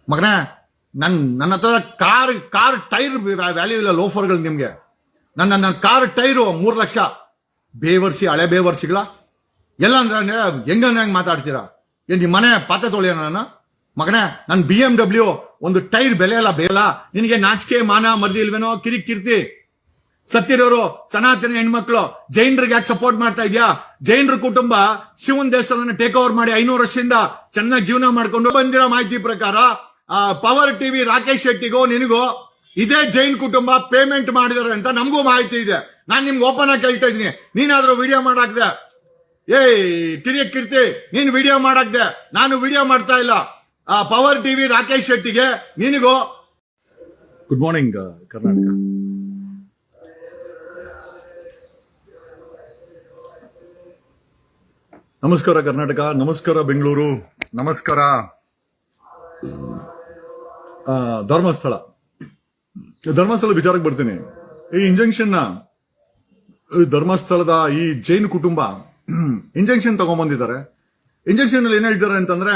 ಮಗನೇ, ನನ್ನ ಹತ್ರ ಕಾರ್ ಟೈರ್ ವ್ಯಾಲ್ಯೂ ಇಲ್ಲ ಲೋಫರ್ಗಳು ನಿಮ್ಗೆ. ನನ್ನ ಕಾರ್ ಟೈರು 3 ಲಕ್ಷ. ಬೇವರ್ಸಿ, ಹಳೆ ಬೇವರ್ಸಿಗಳ ಎಲ್ಲ ಅಂದ್ರೆ ಹೆಂಗ್ ಮಾತಾಡ್ತೀರಾ? ಏನ್ ನಿಮ್ಮ ಮನೆ ಪಾತ್ರೆ ತೊಳೆಯ ನಾನು? ಮಗನೇ, ನನ್ನ BMW ಒಂದು ಟೈರ್ ಬೆಲೆ ಅಲ್ಲ ಬೇಲ. ನಿನಗೆ ನಾಚಿಕೆ ಮಾನ ಮರ್ದಿ ಇಲ್ವೇನೋ? ಕಿರ್ತಿ ಸತ್ತಿರೋರು ಸನಾತನ ಹೆಣ್ಮಕ್ಳು ಜೈನರಿಗೆ ಯಾಕೆ ಸಪೋರ್ಟ್ ಮಾಡ್ತಾ ಇದ್ಯಾ? ಜೈನರ ಕುಟುಂಬ ಶಿವನ್ ದೇವಸ್ಥಾನ ಟೇಕ್ ಓವರ್ ಮಾಡಿ 500 ವರ್ಷದಿಂದ ಚೆನ್ನಾಗಿ ಜೀವನ ಮಾಡ್ಕೊಂಡು ಬಂದಿರೋ ಮಾಹಿತಿ ಪ್ರಕಾರ ಪವರ್ ಟಿವಿ ರಾಕೇಶ್ ಶೆಟ್ಟಿಗೋ ನಿನಗೋ ಇದೇ ಜೈನ್ ಕುಟುಂಬ ಪೇಮೆಂಟ್ ಮಾಡಿದಾರೆ ಅಂತ ನಮಗೂ ಮಾಹಿತಿ ಇದೆ. ನಾನ್ ನಿಮ್ಗೆ ಓಪನ್ ಆಗಿ ಕೇಳ್ತಾ ಇದೀನಿ, ನೀನಾದ್ರೂ ವಿಡಿಯೋ ಮಾಡಾಕ್ದೆ? ಕೀರ್ತಿ, ನೀನ್ ವಿಡಿಯೋ ಮಾಡಾಕ್ದೆ, ನಾನು ವಿಡಿಯೋ ಮಾಡ್ತಾ ಇಲ್ಲ. ಪವರ್ ಟಿವಿ ರಾಕೇಶ್ ಶೆಟ್ಟಿಗೆ ನಿನಗೋ ಗುಡ್ ಮಾರ್ನಿಂಗ್ ಕರ್ನಾಟಕ. ನಮಸ್ಕಾರ ಕರ್ನಾಟಕ, ನಮಸ್ಕಾರ ಬೆಂಗಳೂರು, ನಮಸ್ಕಾರ ಧರ್ಮಸ್ಥಳ ವಿಚಾರಕ್ಕೆ ಬರ್ತೀನಿ. ಈ ಇಂಜೆಕ್ಷನ್ ಧರ್ಮಸ್ಥಳದ ಈ ಜೈನ್ ಕುಟುಂಬ ಇಂಜೆಕ್ಷನ್ ತಗೊಂಡ್ಬಂದಿದ್ದಾರೆ. ಇಂಜೆಕ್ಷನ್ ಅಲ್ಲಿ ಏನ್ ಹೇಳ್ತಾರೆ ಅಂತಂದ್ರೆ,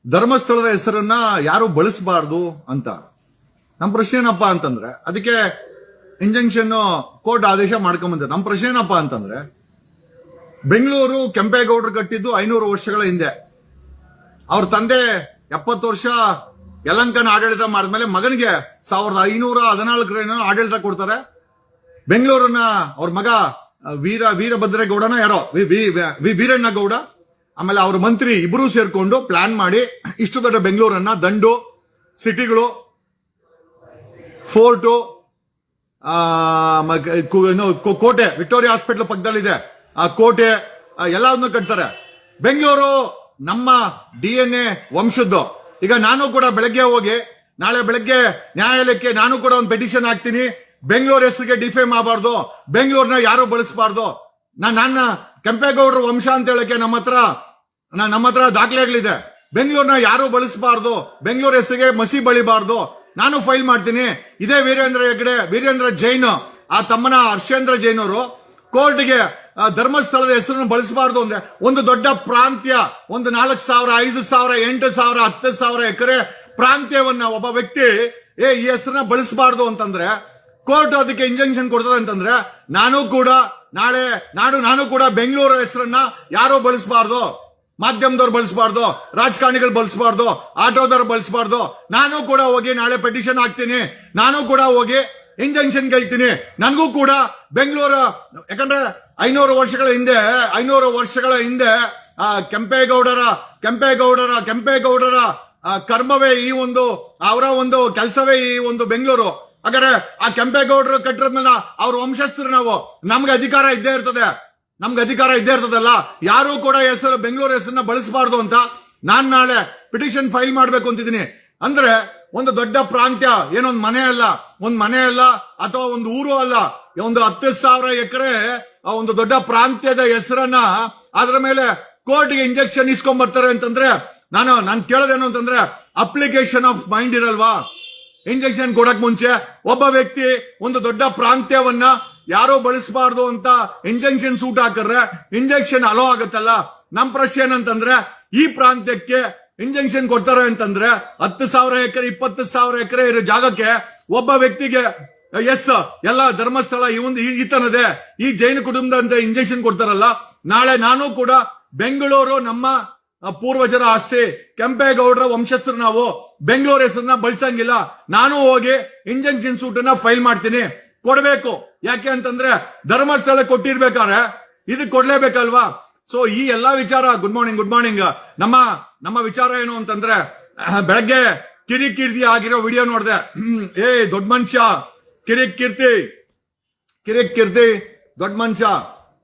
ಧರ್ಮಸ್ಥಳದ ಹೆಸರನ್ನ ಯಾರು ಬಳಸಬಾರ್ದು ಅಂತ. ನಮ್ಮ ಪ್ರಶ್ನೆ ಏನಪ್ಪಾ ಅಂತಂದ್ರೆ, ಅದಕ್ಕೆ ಇಂಜೆಕ್ಷನ್ ಕೋರ್ಟ್ ಆದೇಶ ಮಾಡ್ಕೊಂಬಂದಿದ್ದಾರೆ. ನಮ್ಮ ಪ್ರಶ್ನೆ ಏನಪ್ಪಾ ಅಂತಂದ್ರೆ, ಬೆಂಗಳೂರು ಕೆಂಪೇಗೌಡರು ಕಟ್ಟಿದ್ದು 500 ವರ್ಷಗಳ ಹಿಂದೆ. ಅವ್ರ ತಂದೆ 70 ವರ್ಷ ಯಲಂಕನ ಆಡಳಿತ ಮಾಡಿದ್ಮೇಲೆ ಮಗನಿಗೆ 1514 ಆಡಳಿತ ಕೊಡ್ತಾರೆ. ಬೆಂಗಳೂರನ್ನ ಅವ್ರ ಮಗ ವೀರಭದ್ರೇಗೌಡನ ಯಾರೋ ವೀರಣ್ಣ ಗೌಡ, ಆಮೇಲೆ ಅವ್ರ ಮಂತ್ರಿ ಇಬ್ರು ಸೇರ್ಕೊಂಡು ಪ್ಲಾನ್ ಮಾಡಿ ಇಷ್ಟು ದೊಡ್ಡ ಬೆಂಗಳೂರನ್ನ ದಂಡು ಸಿಟಿಗಳು, ಫೋರ್ಟು, ಕೋಟೆ, ವಿಕ್ಟೋರಿಯಾ ಹಾಸ್ಪಿಟಲ್ ಪಕ್ಕದಲ್ಲಿದೆ ಆ ಕೋಟೆ, ಎಲ್ಲವನ್ನು ಕಟ್ತಾರೆ. ಬೆಂಗಳೂರು ನಮ್ಮ DNA ವಂಶದ್ದು. ಈಗ ನಾನು ಕೂಡ ಬೆಳಗ್ಗೆ ಹೋಗಿ ನಾಳೆ ಬೆಳಗ್ಗೆ ನ್ಯಾಯಾಲಯಕ್ಕೆ ನಾನು ಕೂಡ ಒಂದು ಪೆಟಿಷನ್ ಹಾಕ್ತೀನಿ. ಬೆಂಗಳೂರು ಹೆಸರಿಗೆ ಡಿಫೇಮ್ ಆಗಬಾರ್ದು, ಬೆಂಗಳೂರನ್ನ ಯಾರು ಬಳಸಬಾರ್ದು. ನನ್ನ ಕೆಂಪೇಗೌಡರ ವಂಶ ಅಂತ ಹೇಳಕ್ಕೆ ನಮ್ಮ ಹತ್ರ ದಾಖಲೆಗಳಿದೆ. ಬೆಂಗಳೂರನ್ನ ಯಾರು ಬಳಸಬಾರ್ದು, ಬೆಂಗಳೂರು ಹೆಸರಿಗೆ ಮಸಿ ಬಳಿಬಾರ್ದು. ನಾನು ಫೈಲ್ ಮಾಡ್ತೀನಿ. ಇದೇ ವೀರೇಂದ್ರ ಜೈನ್ ಆ ತಮ್ಮನ ಹರ್ಷೇಂದ್ರ ಜೈನ್ ಅವರು ಕೋರ್ಟ್ಗೆ ಧರ್ಮಸ್ಥಳದ ಹೆಸರನ್ನು ಬಳಸಬಾರ್ದು ಅಂದ್ರೆ, ಒಂದು ದೊಡ್ಡ ಪ್ರಾಂತ್ಯ, ಒಂದು 4,000, 5,000, 8,000, 10,000 ಎಕರೆ ಪ್ರಾಂತ್ಯವನ್ನ ಒಬ್ಬ ವ್ಯಕ್ತಿ ಈ ಹೆಸರನ್ನ ಬಳಸಬಾರ್ದು ಅಂತಂದ್ರೆ ಕೋರ್ಟ್ ಅದಕ್ಕೆ ಇಂಜೆಕ್ಷನ್ ಕೊಡ್ತದೆ ಅಂತಂದ್ರೆ, ನಾನು ಕೂಡ ಬೆಂಗಳೂರು ಹೆಸರನ್ನ ಯಾರೋ ಬಳಸಬಾರ್ದು, ಮಾಧ್ಯಮದವ್ರು ಬಳಸಬಾರ್ದು, ರಾಜಕಾರಣಿಗಳು ಬಳಸಬಾರ್ದು, ಆಟೋದವ್ರು ಬಳಸಬಾರ್ದು. ನಾನು ಕೂಡ ಹೋಗಿ ನಾಳೆ ಪೆಟಿಷನ್ ಹಾಕ್ತೀನಿ. ನಾನು ಕೂಡ ಹೋಗಿ ಇಂಜೆಕ್ಷನ್ ಕೇಳ್ತೀನಿ. ನನಗೂ ಕೂಡ ಬೆಂಗಳೂರು, ಯಾಕಂದ್ರೆ 500 ವರ್ಷಗಳ ಹಿಂದೆ ಕೆಂಪೇಗೌಡರ ಕರ್ಮವೇ ಈ ಒಂದು, ಅವರ ಒಂದು ಕೆಲಸವೇ ಈ ಒಂದು ಬೆಂಗಳೂರು. ಹಾಗಾದ್ರೆ ಆ ಕೆಂಪೇಗೌಡರು ಕಟ್ಟಿರೋದ್ಮೇಲೆ ಅವ್ರ ವಂಶಸ್ಥರು ನಾವು, ನಮ್ಗೆ ಅಧಿಕಾರ ಇದ್ದೇ ಇರ್ತದಲ್ಲ. ಯಾರು ಕೂಡ ಬೆಂಗಳೂರು ಹೆಸರನ್ನ ಬಳಸಬಾರ್ದು ಅಂತ ನಾನ್ ನಾಳೆ ಪಿಟಿಷನ್ ಫೈಲ್ ಮಾಡ್ಬೇಕು ಅಂತಿದ್ದೀನಿ. ಅಂದ್ರೆ ಒಂದು ದೊಡ್ಡ ಪ್ರಾಂತ್ಯ, ಏನೊಂದು ಮನೆ ಅಲ್ಲ ಅಥವಾ ಒಂದು ಊರು ಅಲ್ಲ, ಒಂದು 10,000 ಎಕರೆ ಒಂದು ದೊಡ್ಡ ಪ್ರಾಂತ್ಯದ ಹೆಸರನ್ನ ಅದರ ಮೇಲೆ ಕೋರ್ಟ್ಗೆ ಇಂಜೆಕ್ಷನ್ ಇಸ್ಕೊಂಡ್ ಬರ್ತಾರೆ ಅಂತಂದ್ರೆ, ನಾನು ಕೇಳೋದೇನು ಅಂತಂದ್ರೆ, ಅಪ್ಲಿಕೇಶನ್ ಆಫ್ ಮೈಂಡ್ ಇರಲ್ವಾ? ಇಂಜೆಕ್ಷನ್ ಕೊಡಕ್ ಮುಂಚೆ ಒಬ್ಬ ವ್ಯಕ್ತಿ ಒಂದು ದೊಡ್ಡ ಪ್ರಾಂತ್ಯವನ್ನ ಯಾರೋ ಬಳಸಬಾರ್ದು ಅಂತ ಇಂಜೆಕ್ಷನ್ ಸೂಟ್ ಹಾಕಿದ್ರೆ ಇಂಜೆಕ್ಷನ್ ಅಲೋ ಆಗತ್ತಲ್ಲ. ನಮ್ ಪ್ರಶ್ನೆ ಏನಂತಂದ್ರೆ, ಈ ಪ್ರಾಂತ್ಯಕ್ಕೆ ಇಂಜೆಕ್ಷನ್ ಕೊಡ್ತಾರೆ ಅಂತಂದ್ರೆ 10,000 ಎಕರೆ 20,000 ಎಕರೆ ಇರೋ ಜಾಗಕ್ಕೆ ಒಬ್ಬ ವ್ಯಕ್ತಿಗೆ ಎಲ್ಲ ಧರ್ಮಸ್ಥಳ ಈತನದೇ, ಈ ಜೈನ ಕುಟುಂಬದಂತೆ ಇಂಜೆಕ್ಷನ್ ಕೊಡ್ತಾರಲ್ಲ. ನಾಳೆ ನಾನು ಕೂಡ ಬೆಂಗಳೂರು ನಮ್ಮ ಪೂರ್ವಜರ ಆಸ್ತಿ, ಕೆಂಪೇಗೌಡರ ವಂಶಸ್ಥರು ನಾವು, ಬೆಂಗಳೂರು ಹೆಸರನ್ನ ಬಳಸಂಗಿಲ್ಲ. ನಾನು ಹೋಗಿ ಇಂಜೆಕ್ಷನ್ ಸೂಟ್ ಅನ್ನ ಫೈಲ್ ಮಾಡ್ತೀನಿ. ಕೊಡ್ಬೇಕು. ಯಾಕೆ ಅಂತಂದ್ರೆ ಧರ್ಮಸ್ಥಳ ಕೊಟ್ಟಿರ್ಬೇಕಾದ್ರೆ ಇದಕ್ಕೆ ಕೊಡ್ಲೇಬೇಕಲ್ವಾ? ಸೊ ಈ ಎಲ್ಲಾ ವಿಚಾರ, ಗುಡ್ ಮಾರ್ನಿಂಗ್. ನಮ್ಮ ವಿಚಾರ ಏನು ಅಂತಂದ್ರೆ, ಬೆಳಗ್ಗೆ ಕಿರಿಕೀರ್ತಿ ಆಗಿರೋ ವಿಡಿಯೋ ನೋಡಿದೆ. ದೊಡ್ಡ ಮನುಷ್ಯ ಕಿರಿಕೀರ್ತಿ ದೊಡ್ಡ ಮನುಷ್ಯ.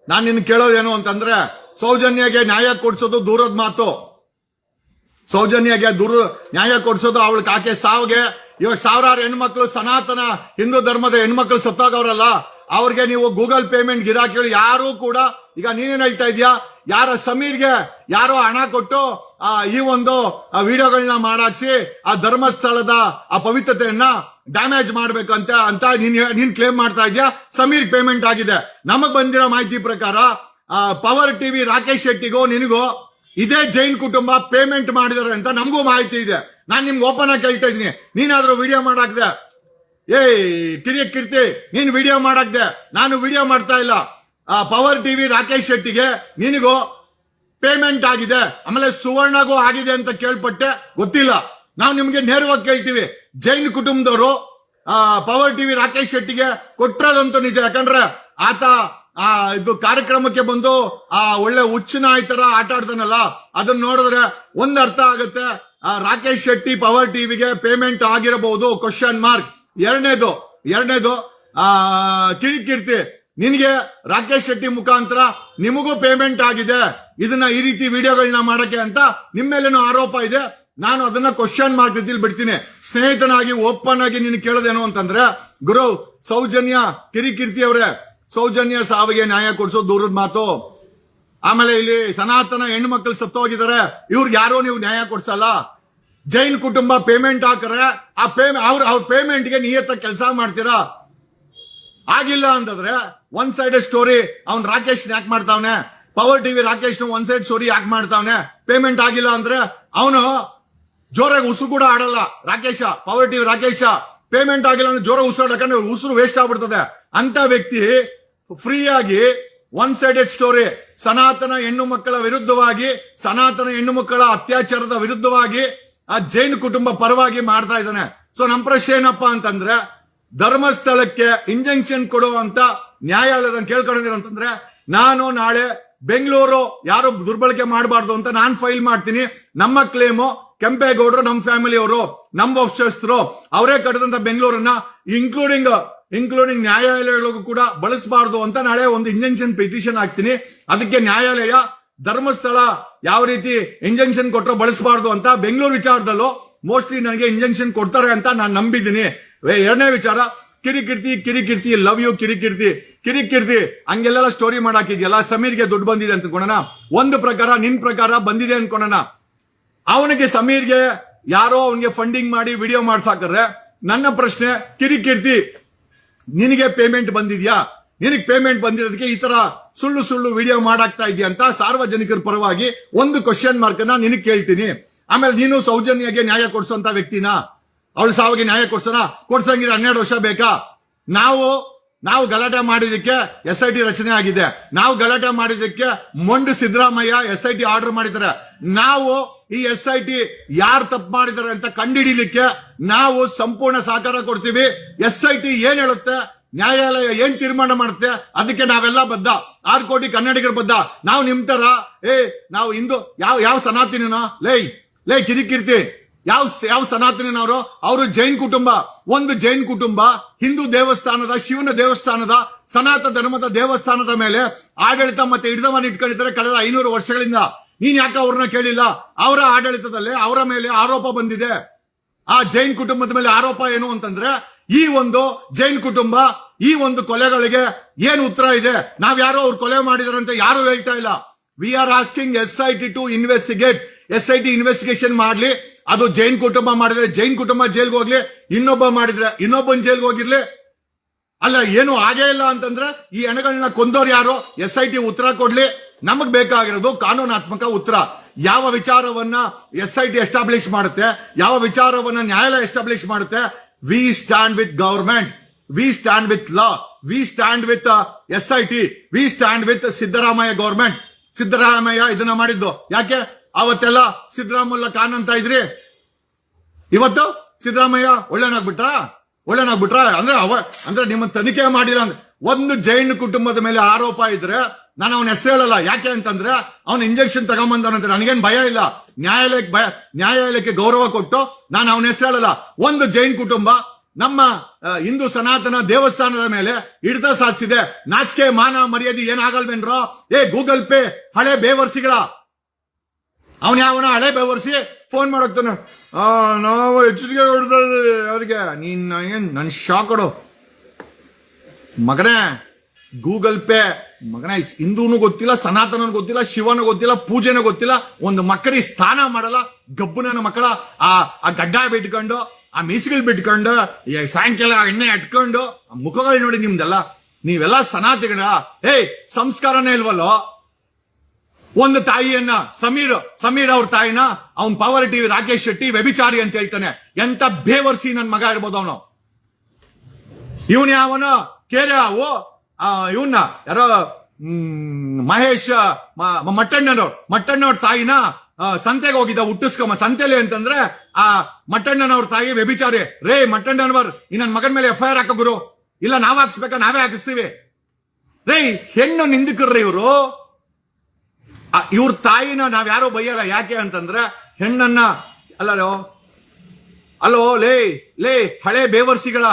ನಾನ್ ನಿನ್ ಕೇಳೋದೇನು ಅಂತಂದ್ರೆ, ಸೌಜನ್ಯಗೆ ನ್ಯಾಯ ಕೊಡ್ಸೋದು ದೂರದ ಮಾತು. ನ್ಯಾಯ ಕೊಡ್ಸೋದು ಅವಳಿಗೆ ಆಕೆ ಸಾವಿಗೆ. ಇವಾಗ 1000 ಹೆಣ್ಮಕ್ಳು ಸನಾತನ ಹಿಂದೂ ಧರ್ಮದ ಹೆಣ್ಮಕ್ಳು ಸತ್ತಾಗವ್ರಲ್ಲ, ಅವ್ರಿಗೆ ನೀವು ಗೂಗಲ್ ಪೇಮೆಂಟ್ ಗಿರಾಕಿಗಳು ಯಾರು ಕೂಡ, ಈಗ ನೀನೇನ್ ಹೇಳ್ತಾ ಇದೀಯಾ, ಸಮೀರ್ಗೆ ಯಾರೋ ಹಣ ಕೊಟ್ಟು ಈ ಒಂದು ವಿಡಿಯೋಗಳನ್ನ ಮಾಡಾಕ್ಸಿ ಆ ಧರ್ಮಸ್ಥಳದ ಆ ಪವಿತ್ರತೆಯನ್ನ ಡ್ಯಾಮೇಜ್ ಮಾಡ್ಬೇಕಂತ ನೀನ್ ಕ್ಲೇಮ್ ಮಾಡ್ತಾ ಇದೀಯಾ. ಸಮೀರ್ ಪೇಮೆಂಟ್ ಆಗಿದೆ. ನಮಗ್ ಬಂದಿರೋ ಮಾಹಿತಿ ಪ್ರಕಾರ ಪವರ್ ಟಿವಿ ರಾಕೇಶ್ ಶೆಟ್ಟಿಗೋ ನಿನಗೋ ಇದೇ ಜೈನ್ ಕುಟುಂಬ ಪೇಮೆಂಟ್ ಮಾಡಿದಾರೆ ಅಂತ ನಮಗೂ ಮಾಹಿತಿ ಇದೆ. ನಾನ್ ನಿಮ್ಗೆ ಓಪನ್ ಆಗಿ ಕೇಳ್ತಾ ಇದೀನಿ. ನೀನಾದ್ರೂ ವಿಡಿಯೋ ಮಾಡಾಕ್ದೆ, ಕಿರಿಯ ಕೀರ್ತಿ ನೀನ್ ವಿಡಿಯೋ ಮಾಡಾಕ್ದೆ, ನಾನು ವಿಡಿಯೋ ಮಾಡ್ತಾ ಇಲ್ಲ. ಪವರ್ ಟಿವಿ ರಾಕೇಶ್ ಶೆಟ್ಟಿಗೆ ನಿನಗೂ ಪೇಮೆಂಟ್ ಆಗಿದೆ, ಆಮೇಲೆ ಸುವರ್ಣಗೂ ಆಗಿದೆ ಅಂತ ಕೇಳ್ಪಟ್ಟೆ, ಗೊತ್ತಿಲ್ಲ. ನಾವು ನಿಮ್ಗೆ ನೇರವಾಗಿ ಕೇಳ್ತೀವಿ, ಜೈನ್ ಕುಟುಂಬದವರು ಪವರ್ ಟಿವಿ ರಾಕೇಶ್ ಶೆಟ್ಟಿಗೆ ಕೊಟ್ಟದಂತೂ ನಿಜ. ಯಾಕಂದ್ರೆ ಆತ ಇದು ಕಾರ್ಯಕ್ರಮಕ್ಕೆ ಬಂದು ಒಳ್ಳೆ ಹುಚ್ಚು ನಾಯಿ ತರ ಆಟ ಆಡ್ತಾನಲ್ಲ, ಅದನ್ನ ನೋಡಿದ್ರೆ ಒಂದ್ ಅರ್ಥ ಆಗುತ್ತೆ, ರಾಕೇಶ್ ಶೆಟ್ಟಿ ಪವರ್ ಟಿವಿಗೆ ಪೇಮೆಂಟ್ ಆಗಿರಬಹುದು ಕ್ವಶನ್ ಮಾರ್ಕ್. ಎರಡನೇದು ಕಿರಿಕೀರ್ತಿ, ನಿನಗೆ ರಾಕೇಶ್ ಶೆಟ್ಟಿ ಮುಖಾಂತರ ನಿಮಗೂ ಪೇಮೆಂಟ್ ಆಗಿದೆ, ಇದನ್ನ ಈ ರೀತಿ ವಿಡಿಯೋಗಳನ್ನ ಮಾಡಕ್ಕೆ ಅಂತ ನಿಮ್ಮ ಮೇಲೇನೂ ಆರೋಪ ಇದೆ. ನಾನು ಅದನ್ನ ಕ್ವಶನ್ ಮಾರ್ಕ್ ರೀತಿಯಲ್ಲಿ ಬಿಡ್ತೀನಿ. ಸ್ನೇಹಿತನಾಗಿ ಓಪನ್ ಆಗಿ ನೀನು ಕೇಳೋದೇನು ಅಂತಂದ್ರೆ, ಗುರು ಸೌಜನ್ಯ ಕಿರಿಕೀರ್ತಿ ಅವರೇ, ಸೌಜನ್ಯ ಸಾವಿಗೆ ನ್ಯಾಯ ಕೊಡಿಸೋ ದೂರದ ಮಾತು. ಆಮೇಲೆ ಇಲ್ಲಿ ಸನಾತನ ಹೆಣ್ಣು ಮಕ್ಕಳು ಸತ್ತೋಗಿದ್ದಾರೆ, ಇವ್ರಿಗೆ ಯಾರೋ ನೀವು ನ್ಯಾಯ ಕೊಡ್ಸಲ್ಲ. ಜೈನ್ ಕುಟುಂಬ ಪೇಮೆಂಟ್ ಹಾಕರೆ ಅವ್ರ ಪೇಮೆಂಟ್ಗೆ ನಿಯತ್ತ ಕೆಲಸ ಮಾಡ್ತೀರಾ. ಆಗಿಲ್ಲ ಅಂತಂದ್ರೆ ಒನ್ ಸೈಡೆಡ್ ಸ್ಟೋರಿ ಅವ್ನ್ ರಾಕೇಶ್ ಯಾಕೆ ಮಾಡ್ತಾವನೆ, power TV Rakesh one side story ಯಾಕೆ ಮಾಡ್ತಾವನೆ. ಪೇಮೆಂಟ್ ಆಗಿಲ್ಲ ಅಂದ್ರೆ ಅವನು ಜೋರಾಗಿ ಉಸಿರು ಕೂಡ ಆಡಲ್ಲ. Rakesh power TV Rakesh payment ಆಗಿಲ್ಲ ಅಂದ್ರೆ ಜೋರ ಉಸಿರು ಆಡಕಂದ್ರೆ ಉಸಿರು ವೇಸ್ಟ್ ಆಗ್ಬಿಡ್ತದೆ. ಅಂತ ವ್ಯಕ್ತಿ ಫ್ರೀ ಆಗಿ ಒನ್ ಸೈಡೆಡ್ ಸ್ಟೋರಿ ಸನಾತನ ಹೆಣ್ಣು ಮಕ್ಕಳ ವಿರುದ್ಧವಾಗಿ, ಸನಾತನ ಹೆಣ್ಣು ಮಕ್ಕಳ ಅತ್ಯಾಚಾರದ ವಿರುದ್ಧವಾಗಿ ಆ ಜೈನ್ ಕುಟುಂಬ ಪರವಾಗಿ ಮಾಡ್ತಾ ಇದ್ದಾನೆ. ಸೊ ನಮ್ಮ ಪ್ರಶ್ನೆ ಏನಪ್ಪಾ ಅಂತಂದ್ರೆ, ಧರ್ಮಸ್ಥಳಕ್ಕೆ ಇಂಜೆಕ್ಷನ್ ಕೊಡುವಂತ ನ್ಯಾಯಾಲಯದ ಕೇಳ್ಕೊಂಡಿದ್ದೀರ ಅಂತಂದ್ರೆ, ನಾನು ನಾಳೆ ಬೆಂಗಳೂರು ಯಾರು ದುರ್ಬಳಕೆ ಮಾಡಬಾರ್ದು ಅಂತ ನಾನು ಫೈಲ್ ಮಾಡ್ತೀನಿ. ನಮ್ಮ ಕ್ಲೇಮು ಕೆಂಪೇಗೌಡರು, ನಮ್ಮ ಫ್ಯಾಮಿಲಿ ಅವರು, ನಮ್ಮ ವಂಶಸ್ಥರು ಅವರೇ ಕಟ್ಟಿದಂತ ಬೆಂಗಳೂರನ್ನ ಇನ್ಕ್ಲೂಡಿಂಗ್ ನ್ಯಾಯಾಲಯಗಳಿಗೂ ಕೂಡ ಬಳಸಬಾರ್ದು ಅಂತ ನಾಳೆ ಒಂದು ಇಂಜೆಕ್ಷನ್ ಪಿಟಿಷನ್ ಹಾಕ್ತೀನಿ. ಅದಕ್ಕೆ ನ್ಯಾಯಾಲಯ ಧರ್ಮಸ್ಥಳ ಯಾವ ರೀತಿ ಇಂಜೆಕ್ಷನ್ ಕೊಟ್ಟರು ಬಳಸಬಾರ್ದು ಅಂತ ಬೆಂಗಳೂರು ವಿಚಾರದಲ್ಲೂ ಮೋಸ್ಟ್ಲಿ ನನಗೆ ಇಂಜೆಕ್ಷನ್ ಕೊಡ್ತಾರೆ ಅಂತ ನಾನು ನಂಬಿದ್ದೀನಿ. ಎರಡನೇ ವಿಚಾರ, ಕಿರಿಕೀರ್ತಿ ಲವ್ ಯು ಕಿರಿಕೀರ್ತಿ ಹಂಗೆಲ್ಲ ಸ್ಟೋರಿ ಮಾಡಾಕಿದ್ಯಲ್ಲ, ಸಮೀರ್ಗೆ ದುಡ್ಡು ಬಂದಿದೆ ಅಂತ ಅನ್ಕೋಣ. ಒಂದು ಪ್ರಕಾರ ನಿನ್ ಪ್ರಕಾರ ಬಂದಿದೆ ಅನ್ಕೋಣ. ಅವನಿಗೆ ಸಮೀರ್ಗೆ ಯಾರೋ ಅವನಿಗೆ ಫಂಡಿಂಗ್ ಮಾಡಿ ವಿಡಿಯೋ ಮಾಡ್ಸಾಕ್ರೆ, ನನ್ನ ಪ್ರಶ್ನೆ ಕಿರಿಕೀರ್ತಿ ನಿನಗೆ ಪೇಮೆಂಟ್ ಬಂದಿದ್ಯಾ? ನಿನಗೆ ಪೇಮೆಂಟ್ ಬಂದಿರೋದಕ್ಕೆ ಈ ತರ ಸುಳ್ಳು ವಿಡಿಯೋ ಮಾಡಾಕ್ತಾ ಇದೆಯಾ ಅಂತ ಸಾರ್ವಜನಿಕರ ಪರವಾಗಿ ಒಂದು ಕ್ವಶನ್ ಮಾರ್ಕ್ ಅನ್ನ ನಿನಗೆ ಕೇಳ್ತೀನಿ. ಆಮೇಲೆ ನೀನು ಸೌಜನ್ಯಗೆ ನ್ಯಾಯ ಕೊಡಿಸುವಂತ ವ್ಯಕ್ತಿನ, ಅವಳು ಸಾವಿಗೆ ನ್ಯಾಯ ಕೊಡ್ಸಂಗಿದ್ರೆ 12 ವರ್ಷ ಬೇಕಾ? ನಾವು ಗಲಾಟೆ ಮಾಡಿದಕ್ಕೆ SIT ರಚನೆ ಆಗಿದೆ. ನಾವು ಗಲಾಟೆ ಮಾಡಿದಕ್ಕೆ ಮೊಂಡು ಸಿದ್ದರಾಮಯ್ಯ SIT ಆರ್ಡರ್ ಮಾಡಿದ್ದಾರೆ. ನಾವು ಈ SIT ಯಾರು ತಪ್ಪು ಮಾಡಿದ್ದಾರೆ ಅಂತ ಕಂಡುಹಿಡಿಲಿಕ್ಕೆ ನಾವು ಸಂಪೂರ್ಣ ಸಹಕಾರ ಕೊಡ್ತೀವಿ. SIT ಏನ್ ಹೇಳುತ್ತೆ, ನ್ಯಾಯಾಲಯ ಏನ್ ತೀರ್ಮಾನ ಮಾಡುತ್ತೆ ಅದಕ್ಕೆ ನಾವೆಲ್ಲ ಬದ್ಧ. 6 ಕೋಟಿ ಕನ್ನಡಿಗರು ಬದ್ಧ. ನಾವು ನಿಮ್ ತರ ನಾವು ಹಿಂದೂ ಯಾವ ಸನಾತನಿನೋ ಲೈ ಕಿರಿಕೀರ್ತಿ ಯಾವ ಸನಾತನಿನವರು? ಅವರು ಜೈನ್ ಕುಟುಂಬ. ಒಂದು ಜೈನ್ ಕುಟುಂಬ ಹಿಂದೂ ದೇವಸ್ಥಾನದ, ಶಿವನ ದೇವಸ್ಥಾನದ, ಸನಾತನ ಧರ್ಮದ ದೇವಸ್ಥಾನದ ಮೇಲೆ ಆಡಳಿತ ಮತ್ತೆ ಹಿಡಿದವನ್ನು ಇಟ್ಕೊಂಡಿದ್ದಾರೆ ಕಳೆದ 500 ವರ್ಷಗಳಿಂದ. ನೀನ್ ಯಾಕೆ ಅವ್ರನ್ನ ಕೇಳಿಲ್ಲ? ಅವರ ಆಡಳಿತದಲ್ಲೇ ಅವರ ಮೇಲೆ ಆರೋಪ ಬಂದಿದೆ. ಆ ಜೈನ್ ಕುಟುಂಬದ ಮೇಲೆ ಆರೋಪ ಏನು ಅಂತಂದ್ರೆ, ಈ ಒಂದು ಜೈನ್ ಕುಟುಂಬ ಈ ಒಂದು ಕೊಲೆಗಳಿಗೆ ಏನು ಉತ್ತರ ಇದೆ? ನಾವ್ಯಾರೋ ಅವ್ರು ಕೊಲೆ ಮಾಡಿದಾರೆ ಅಂತ ಯಾರು ಹೇಳ್ತಾ ಇಲ್ಲ. We are asking SIT to investigate. SIT investigation ಮಾಡ್ಲಿ. ಅದು ಜೈನ್ ಕುಟುಂಬ ಮಾಡಿದ್ರೆ ಜೈನ್ ಕುಟುಂಬ ಜೈಲ್ಗೆ ಹೋಗ್ಲಿ, ಇನ್ನೊಬ್ಬ ಮಾಡಿದ್ರೆ ಇನ್ನೊಬ್ಬನ್ ಜೈಲ್ಗೆ ಹೋಗಿರ್ಲಿ. ಅಲ್ಲ, ಏನು ಆಗೇ ಇಲ್ಲ ಅಂತಂದ್ರೆ ಈ ಹೆಣಗಳನ್ನ ಕೊಂದೋರು ಯಾರು? SIT ಉತ್ತರ ಕೊಡ್ಲಿ. ನಮಗ್ ಬೇಕಾಗಿರೋದು ಕಾನೂನಾತ್ಮಕ ಉತ್ತರ. ಯಾವ ವಿಚಾರವನ್ನ SIT ಎಸ್ಟಾಬ್ಲಿಷ್ ಮಾಡುತ್ತೆ, ಯಾವ ವಿಚಾರವನ್ನ ನ್ಯಾಯಾಲಯ ಎಸ್ಟಾಬ್ಲಿಷ್ ಮಾಡುತ್ತೆ. We stand with government, we stand with law, we stand with SIT, we stand with Siddaramaiah government. Siddaramaiah ಇದನ್ನ ಮಾಡಿದ್ದು ಯಾಕೆ? ಅವತ್ತೆಲ್ಲ ಸಿದ್ದರಾಮುಲ್ಲಾ ಖಾನ್ ಅಂತ ಇದ್ರಿ, ಇವತ್ತು ಸಿದ್ದರಾಮಯ್ಯ ಒಳ್ಳೆನಾಗ್ಬಿಟ್ರ ಅಂದ್ರೆ ನಿಮ್ಮ ತನಿಖೆ ಮಾಡಿಲ್ಲ ಅಂದ್ರೆ. ಒಂದು ಜೈನ್ ಕುಟುಂಬದ ಮೇಲೆ ಆರೋಪ ಇದ್ರೆ ನಾನು ಅವನ ಹೆಸರು ಹೇಳಲ್ಲ. ಯಾಕೆ ಅಂತಂದ್ರೆ ಅವನ ಇಂಜೆಕ್ಷನ್ ತಗೊಂಬಂದವನಂತ ನನಗೇನ್ ಭಯ ಇಲ್ಲ. ನ್ಯಾಯಾಲಯಕ್ಕೆ ಗೌರವ ಕೊಟ್ಟು ನಾನು ಅವನ ಹೆಸರು ಹೇಳಲ್ಲ. ಒಂದು ಜೈನ್ ಕುಟುಂಬ ನಮ್ಮ ಹಿಂದೂ ಸನಾತನ ದೇವಸ್ಥಾನದ ಮೇಲೆ ಹಿಡಿತ ಸಾಧಿಸಿದೆ. ನಾಚಿಕೆ ಮಾನ ಮರ್ಯಾದೆ ಏನಾಗಲ್ವೇನ್ರೋ? ಗೂಗಲ್ ಪೇ ಹಳೆ ಬೇವರ್ಸಿಗಳ ಅವನ ಯಾವನ ಹಳೆ ಬೇವರ್ಸಿ ಫೋನ್ ಮಾಡೋಗ್ತಾನೆ, ನಾವು ಎಚ್ಚರಿಕೆ ಕೊಡ್ತಾ ಇದ್ದೀವಿ ಅವ್ರಿಗೆ. ನನ್ ಶಾಕ್ ಕೊಡು ಮಗನೇ. ಗೂಗಲ್ ಪೇ ಮಗನೇ, ಹಿಂದೂನು ಗೊತ್ತಿಲ್ಲ, ಸನಾತನ ಗೊತ್ತಿಲ್ಲ, ಶಿವನು ಗೊತ್ತಿಲ್ಲ, ಪೂಜೆನೂ ಗೊತ್ತಿಲ್ಲ, ಒಂದು ಮಕ್ಕಳಿಗೆ ಸ್ಥಾನ ಮಾಡಲ್ಲ. ಗಬ್ಬುನ ಮಕ್ಕಳ ಆ ಗಡ್ಡ ಬಿಟ್ಕೊಂಡು, ಆ ಮೀಸುಗಳು ಬಿಟ್ಕೊಂಡು, ಸಾಯಂಕಾಲ ಎಣ್ಣೆ ಅಟ್ಕೊಂಡು, ಆ ಮುಖಗಳು ನೋಡಿ ನಿಮ್ದೆಲ್ಲ. ನೀವೆಲ್ಲ ಸನಾತನ ಸಂಸ್ಕಾರನೇ ಇಲ್ವಲ್ಲೋ? ಒಂದು ತಾಯಿಯನ್ನ ಸಮೀರ್ ಅವ್ರ ತಾಯಿನ ಅವನ್ ಪವರ್ ಟಿವಿ ರಾಕೇಶ್ ಶೆಟ್ಟಿ ವ್ಯಭಿಚಾರಿ ಅಂತ ಹೇಳ್ತಾನೆ. ಎಂತ ಬೇವರ್ಸಿ ನನ್ ಮಗ ಇರ್ಬೋದು ಅವನು. ಇವನ್ ಯಾವನ ಕೇರ್ಯಾವು ಇವನ್ನ ಯಾರೋ ಮಹೇಶ್ ಮಟ್ಟಣ್ಣವ್ರ ತಾಯಿನ ಸಂತೆಗೆ ಹೋಗಿದ್ದ ಹುಟ್ಟಿಸ್ಕೊಂಬ. ಸಂತೆಲಿ ಅಂತಂದ್ರೆ ಆ ಮಟ್ಟಣ್ಣನವ್ರ ತಾಯಿ ವ್ಯಭಿಚಾರಿ. ರೇ ಮಟ್ಟಣ್ಣನವರ್ ಈ ನನ್ ಮಗನ ಮೇಲೆ FIR ಹಾಕ ಗುರು, ಇಲ್ಲ ನಾವ್ ಹಾಕ್ಸ್ಬೇಕಾ, ನಾವೇ ಹಾಕಿಸ್ತೀವಿ. ರೇ ಹೆಣ್ಣು ನಿಂದಕರ್ರಿ ಇವರು. ಇವ್ರ ತಾಯಿನ ನಾವ್ ಯಾರೋ ಬೈಯಲ್ಲ. ಯಾಕೆ ಅಂತಂದ್ರೆ ಹೆಣ್ಣನ್ನ ಅಲ್ಲೋ ಲೇ ಹಳೆ ಬೇವರ್ಸಿಗಳ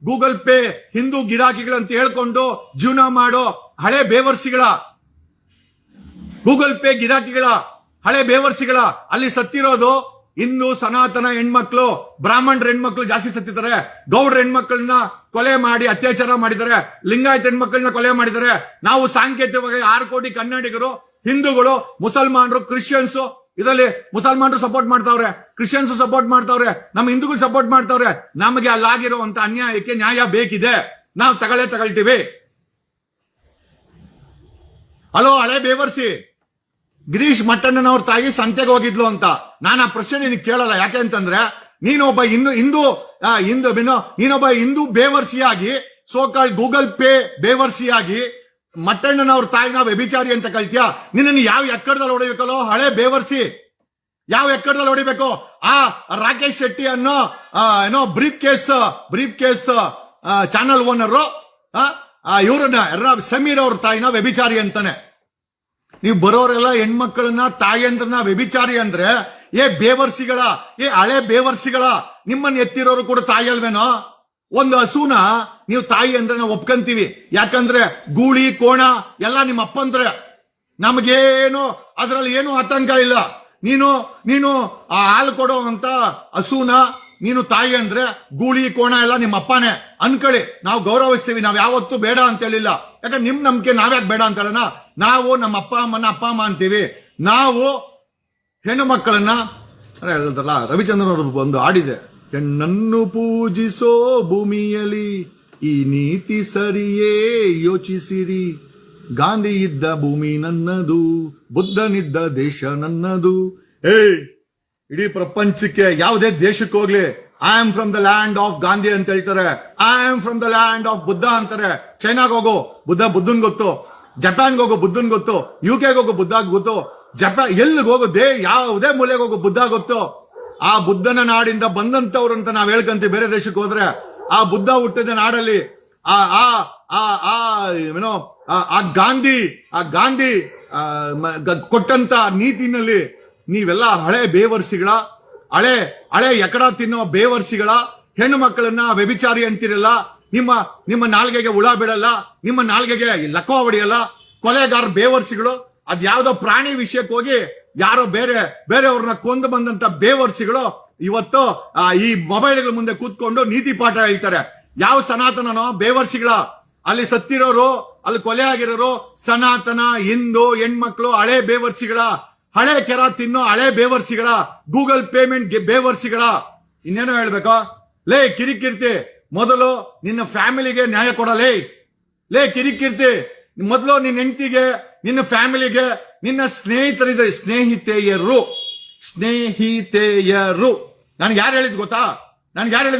ಗೂಗಲ್ ಪೇ ಹಿಂದೂ ಗಿರಾಕಿಗಳಂತ ಹೇಳ್ಕೊಂಡು ಜೀವನ ಮಾಡೋ ಹಳೆ ಬೇವರ್ಸಿಗಳ, ಗೂಗಲ್ ಪೇ ಗಿರಾಕಿಗಳ ಹಳೆ ಬೇವರ್ಸಿಗಳ ಅಲ್ಲಿ ಸತ್ತಿರೋದು ಹಿಂದೂ ಸನಾತನ ಹೆಣ್ಮಕ್ಳು, ಬ್ರಾಹ್ಮಣರ ಹೆಣ್ಮಕ್ಳು ಜಾಸ್ತಿ ಸತ್ತಿದ್ದಾರೆ. ಗೌಡ್ರ ಹೆಣ್ಮಕ್ಳನ್ನ ಕೊಲೆ ಮಾಡಿ ಅತ್ಯಾಚಾರ ಮಾಡಿದ್ದಾರೆ. ಲಿಂಗಾಯತ ಹೆಣ್ಮಕ್ಳನ್ನ ಕೊಲೆ ಮಾಡಿದ್ದಾರೆ. ನಾವು ಸಾಂಕೇತಿಕವಾಗಿ 6 ಕೋಟಿ ಕನ್ನಡಿಗರು, ಹಿಂದೂಗಳು, ಮುಸಲ್ಮಾನರು, ಕ್ರಿಶ್ಚಿಯನ್ಸ್, ಇದರಲ್ಲಿ ಮುಸಲ್ಮಾನರು ಸಪೋರ್ಟ್ ಮಾಡ್ತಾವ್ರೆ, ಕ್ರಿಶ್ಚಿಯನ್ಸ್ ಸಪೋರ್ಟ್ ಮಾಡ್ತಾವ್ರೆ, ನಮ್ಮ ಹಿಂದೂಗಳು ಸಪೋರ್ಟ್ ಮಾಡ್ತಾವ್ರೆ. ನಮಗೆ ಅಲ್ಲಾಗಿರುವಂತ ಅನ್ಯಾಯಕ್ಕೆ ನ್ಯಾಯ ಬೇಕಿದೆ, ನಾವು ತಗೊಳ್ತೀವಿ. ಹಲೋ ಹಳೆ ಬೇವರ್ಸಿ, ಗಿರೀಶ್ ಮಟ್ಟಣ್ಣನವ್ರ ತಾಯಿ ಸಂತೆಗೆ ಹೋಗಿದ್ಲು ಅಂತ ನಾನು ಆ ಪ್ರಶ್ನೆ ನಿನಗೆ ಕೇಳಲ್ಲ. ಯಾಕೆ ಅಂತಂದ್ರೆ ನೀನೊಬ್ಬ ನೀನೊಬ್ಬ ಹಿಂದೂ ಬೇವರ್ಸಿಯಾಗಿ, ಸೋಕಾಲ್ ಗೂಗಲ್ ಪೇ ಬೇವರ್ಸಿಯಾಗಿ ಮಟ್ಟಣ್ಣನವ್ರ ತಾಯಿನ ವ್ಯಭಿಚಾರಿ ಅಂತ ಕಳ್ತೀಯ. ನಿನ್ನನ್ನು ಯಾವ ಎಕ್ಕಡದಲ್ಲಿ ಹೊಡಿಬೇಕಲ್ಲೋ ಹಳೆ ಬೇವರ್ಸಿ, ಯಾವ ಎಕ್ಕಡದಲ್ಲಿ ಹೊಡಿಬೇಕು? ಆ ರಾಕೇಶ್ ಶೆಟ್ಟಿ ಅನ್ನೋ ಬ್ರೀಫ್ ಕೇಸ್ ಚಾನಲ್ ಓನರ್ ಇವ್ರನ್ನ ಸಮೀರ್ ಅವ್ರ ತಾಯಿನ ವ್ಯಭಿಚಾರಿ ಅಂತಾನೆ. ನೀವು ಬರೋರೆಲ್ಲ ಹೆಣ್ಮಕ್ಳನ್ನ ತಾಯಂದ್ರನ್ನ ವ್ಯಭಿಚಾರಿ ಅಂದ್ರೆ ಬೇವರ್ಸಿಗಳ, ಹಳೆ ಬೇವರ್ಸಿಗಳ, ನಿಮ್ಮನ್ನ ಎತ್ತಿರೋರು ಕೂಡ ತಾಯಿ ಅಲ್ವೇನೋ? ಒಂದು ಹಸುನ ನೀವು ತಾಯಿ ಅಂದ್ರೆ ನಾವು ಒಪ್ಕೊಂತೀವಿ. ಯಾಕಂದ್ರೆ ಗೂಳಿ ಕೋಣ ಎಲ್ಲ ನಿಮ್ಮ ಅಪ್ಪಂದ್ರೆ, ನಮಗೇನು ಅದ್ರಲ್ಲಿ ಏನು ಆತಂಕ ಇಲ್ಲ. ನೀನು ಆ ಹಾಲು ಕೊಡೋ ಅಂತ ಹಸುನ ನೀನು ತಾಯಿ ಅಂದ್ರೆ ಗೂಳಿ ಕೋಣ ಎಲ್ಲ ನಿಮ್ಮ ಅಪ್ಪನೇ ಅನ್ಕೊಳ್ಳಿ. ನಾವು ಗೌರವಿಸ್ತೀವಿ, ನಾವ್ ಯಾವತ್ತೂ ಬೇಡ ಅಂತ ಹೇಳಿಲ್ಲ. ಯಾಕಂದ್ರೆ ನಿಮ್ ನಂಬಿಕೆ ನಾವ್ಯಾಕೆ ಬೇಡ ಅಂತ ಹೇಳೋಣ? ನಾವು ನಮ್ಮ ಅಪ್ಪ ಅಮ್ಮ ಅಂತೀವಿ. ನಾವು ಹೆಣ್ಣು ಮಕ್ಕಳನ್ನ ಹೇಳಿದ್ರಲ್ಲ, ರವಿಚಂದ್ರನ್ ಅವರು ಒಂದು ಹಾಡಿದೆ, ಹೆಣ್ಣನ್ನು ಪೂಜಿಸೋ ಭೂಮಿಯಲ್ಲಿ ಈ ನೀತಿ ಸರಿಯೇ ಯೋಚಿಸಿರಿ. ಗಾಂಧಿ ಇದ್ದ ಭೂಮಿ ನನ್ನದು, ಬುದ್ಧನಿದ್ದ ದೇಶ ನನ್ನದು. ಇಡೀ ಪ್ರಪಂಚಕ್ಕೆ ಯಾವುದೇ ದೇಶಕ್ಕೆ ಹೋಗ್ಲಿ, I am from the land of Gandhi ಅಂತ ಹೇಳ್ತಾರೆ, I am from the land of Buddha ಅಂತಾರೆ. ಚೈನಾಗ್ ಹೋಗೋ ಬುದ್ಧನ್ ಗೊತ್ತು, ಜಪಾನ್ಗೆ ಹೋಗೋ ಬುದ್ಧನ್ ಗೊತ್ತು, UK ಹೋಗೋ ಬುದ್ಧ ಗೊತ್ತು, ಎಲ್ಲಿಗೆ ಹೋಗೋ ಯಾವುದೇ ಮೂಲೆಗೆ ಹೋಗೋ ಬುದ್ಧ ಗೊತ್ತು. ಆ ಬುದ್ಧನ ನಾಡಿಂದ ಬಂದಂತವ್ರು ಅಂತ ನಾವ್ ಹೇಳ್ಕಂತೀವಿ. ಬೇರೆ ದೇಶಕ್ಕೆ ಹೋದ್ರೆ ಆ ಬುದ್ಧ ಹುಟ್ಟಿದ ನಾಡಲ್ಲಿ ಆ ಗಾಂಧಿ ಕೊಟ್ಟಂತ ನೀತಿನಲ್ಲಿ ನೀವೆಲ್ಲ ಹಳೆ ಬೇವರ್ಸಿಗಳ, ಹಳೆ ಎಕಡ ತಿನ್ನೋ ಬೇವರ್ಸಿಗಳ ಹೆಣ್ಣು ಮಕ್ಕಳನ್ನ ವ್ಯಭಿಚಾರಿ ಅಂತಿರಲ್ಲ. ನಿಮ್ಮ ನಾಲ್ಗೆಗೆ ಹುಳ ಬಿಡಲ್ಲ, ನಿಮ್ಮ ನಾಲ್ಗೆಗೆ ಲಕ್ವ ಹೊಡೆಯಲ್ಲ. ಕೊಲೆಗಾರ ಬೇವರ್ಸಿಗಳು, ಅದ್ಯಾವುದೋ ಪ್ರಾಣಿ ವಿಷಯಕ್ಕೆ ಹೋಗಿ ಯಾರೋ ಬೇರೆಯವ್ರನ್ನ ಕೊಂದು ಬಂದಂತ ಬೇವರ್ಸಿಗಳು ಇವತ್ತು ಈ ಮೊಬೈಲ್ಗಳ ಮುಂದೆ ಕೂತ್ಕೊಂಡು ನೀತಿ ಪಾಠ ಹೇಳ್ತಾರೆ. ಯಾವ ಸನಾತನನೋ ಬೇವರ್ಸಿಗಳ, ಅಲ್ಲಿ ಸತ್ತಿರೋರು, ಅಲ್ಲಿ ಕೊಲೆ ಆಗಿರೋರು ಸನಾತನ ಹಿಂದೂ ಹೆಣ್ಮಕ್ಳು, ಹಳೆ ಬೇವರ್ಸಿಗಳ, ಹಳೆ ಕೆರ ತಿನ್ನೋ ಹಳೆ ಬೇವರ್ಸಿಗಳ, ಗೂಗಲ್ ಪೇಮೆಂಟ್ ಬೇವರ್ಸಿಗಳ. ಇನ್ನೇನೋ ಹೇಳ್ಬೇಕು? ಲೇ ಕಿರಿಕಿರ್ತಿ, ಮೊದಲು ನಿನ್ನ ಫ್ಯಾಮಿಲಿಗೆ ನ್ಯಾಯ ಕೊಡಲೇ. ಲೇ ಕಿರಿಕಿರ್ತಿ, ಮೊದಲು ನಿನ್ನ ಹೆಂಡತಿಗೆ, ನಿನ್ನ ಫ್ಯಾಮಿಲಿಗೆ, ನಿನ್ನ ಸ್ನೇಹಿತೆಯರು ನನ್ಗೆ ಯಾರು ಹೇಳಿದ್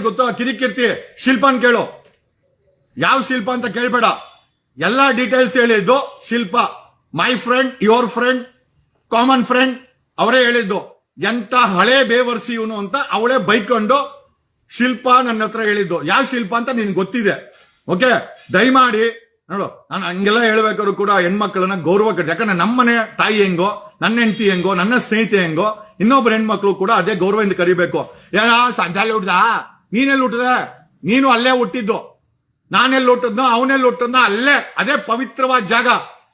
ಗೊತ್ತಾ? ಕಿರಿಕಿರ್ತಿ ಶಿಲ್ಪನ್ ಕೇಳು. ಯಾವ ಶಿಲ್ಪ ಅಂತ ಕೇಳ್ಬೇಡ, ಎಲ್ಲಾ ಡೀಟೇಲ್ಸ್ ಹೇಳಿದ್ದು Shilpa. My friend, your friend, common friend ಅವರೇ ಹೇಳಿದ್ದು. ಎಂತ ಹಳೆ ಬೇವರ್ಸಿ ಇವನು ಅಂತ ಅವಳೇ ಬೈಕೊಂಡು ಶಿಲ್ಪ ನನ್ನ ಹತ್ರ ಹೇಳಿದ್ದು. ಯಾವ ಶಿಲ್ಪ ಅಂತ ನಿನ್ಗೆ ಗೊತ್ತಿದೆ. ಓಕೆ, ದಯಮಾಡಿ ನೋಡು, ನಾನು ಹಂಗೆಲ್ಲ ಹೇಳ್ಬೇಕಾದ್ರು ಕೂಡ ಹೆಣ್ಮಕ್ಳನ್ನ ಗೌರವ ಕಟ್ಟಿ. ಯಾಕಂದ್ರೆ ನಮ್ಮನೆ ತಾಯಿ ಹೆಂಗೋ, ನನ್ನ ಹೆಂಡತಿ ಹೆಂಗೋ, ನನ್ನ ಸ್ನೇಹಿತೆ ಹೆಂಗೋ, ಇನ್ನೊಬ್ರು ಹೆಣ್ಮಕ್ಳು ಕೂಡ ಅದೇ ಗೌರವದಿಂದ ಕರಿಬೇಕು. ಏನ ಸಂಜಾಲಿ ಹುಟ್ಟದ, ನೀನೆಲ್ಲಿ ಹುಟ್ಟದೆ? ನೀನು ಅಲ್ಲೇ ಹುಟ್ಟಿದ್ದು. ನಾನೆಲ್ಲಿ ಹುಟ್ಟದ್ನೋ ಅವನೆಲ್ಲಿ ಹುಟ್ಟದ್ನೋ ಅಲ್ಲೇ, ಅದೇ ಪವಿತ್ರವಾದ ಜಾಗ.